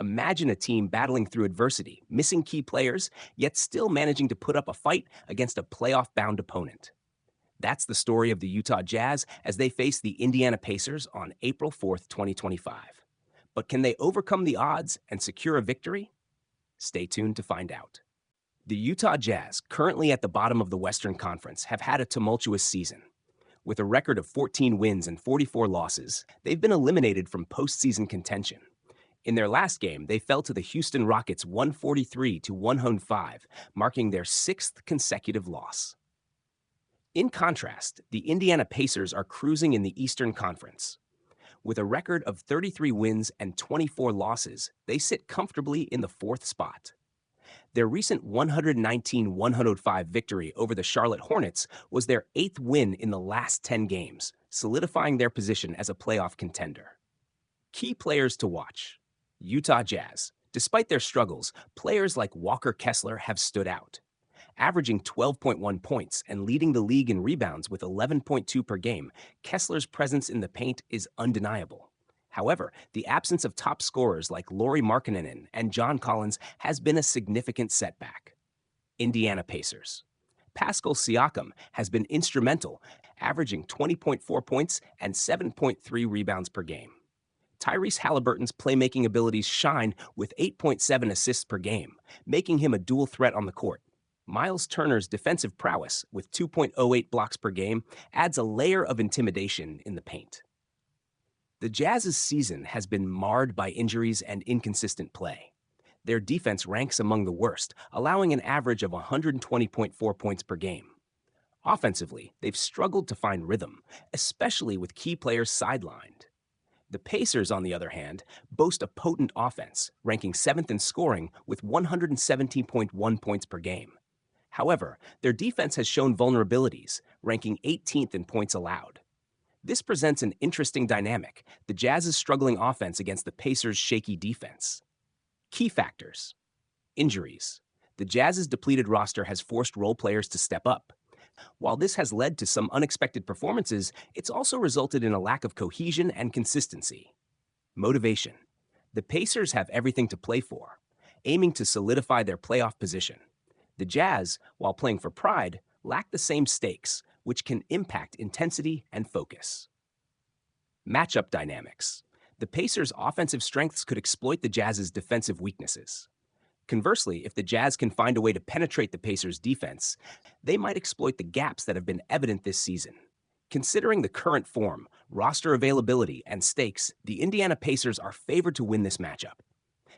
Imagine a team battling through adversity, missing key players, yet still managing to put up a fight against a playoff-bound opponent. That's the story of the Utah Jazz as they face the Indiana Pacers on April 4th, 2025. But can they overcome the odds and secure a victory? Stay tuned to find out. The Utah Jazz, currently at the bottom of the Western Conference, have had a tumultuous season. With a record of 14 wins and 44 losses, they've been eliminated from postseason contention. In their last game, they fell to the Houston Rockets 143-105, marking their sixth consecutive loss. In contrast, the Indiana Pacers are cruising in the Eastern Conference. With a record of 33 wins and 24 losses, they sit comfortably in the fourth spot. Their recent 119-105 victory over the Charlotte Hornets was their eighth win in the last 10 games, solidifying their position as a playoff contender. Key players to watch. Utah Jazz. Despite their struggles, players like Walker Kessler have stood out. Averaging 12.1 points and leading the league in rebounds with 11.2 per game, Kessler's presence in the paint is undeniable. However, the absence of top scorers like Lauri Markkanen and John Collins has been a significant setback. Indiana Pacers. Pascal Siakam has been instrumental, averaging 20.4 points and 7.3 rebounds per game. Tyrese Haliburton's playmaking abilities shine with 8.7 assists per game, making him a dual threat on the court. Myles Turner's defensive prowess, with 2.08 blocks per game, adds a layer of intimidation in the paint. The Jazz's season has been marred by injuries and inconsistent play. Their defense ranks among the worst, allowing an average of 120.4 points per game. Offensively, they've struggled to find rhythm, especially with key players sidelined. The Pacers, on the other hand, boast a potent offense, ranking 7th in scoring with 117.1 points per game. However, their defense has shown vulnerabilities, ranking 18th in points allowed. This presents an interesting dynamic, the Jazz's struggling offense against the Pacers' shaky defense. Key factors. Injuries. The Jazz's depleted roster has forced role players to step up. While this has led to some unexpected performances, it's also resulted in a lack of cohesion and consistency. Motivation. The Pacers have everything to play for, aiming to solidify their playoff position. The Jazz, while playing for pride, lack the same stakes, which can impact intensity and focus. Matchup dynamics. The Pacers' offensive strengths could exploit the Jazz's defensive weaknesses. Conversely, if the Jazz can find a way to penetrate the Pacers' defense, they might exploit the gaps that have been evident this season. Considering the current form, roster availability, and stakes, the Indiana Pacers are favored to win this matchup.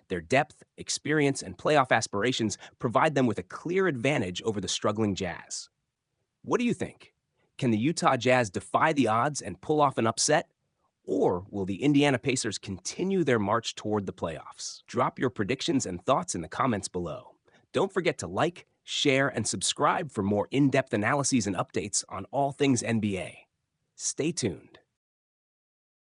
Their depth, experience, and playoff aspirations provide them with a clear advantage over the struggling Jazz. What do you think? Can the Utah Jazz defy the odds and pull off an upset? Or will the Indiana Pacers continue their march toward the playoffs? Drop your predictions and thoughts in the comments below. Don't forget to like, share, and subscribe for more in-depth analyses and updates on all things NBA. Stay tuned.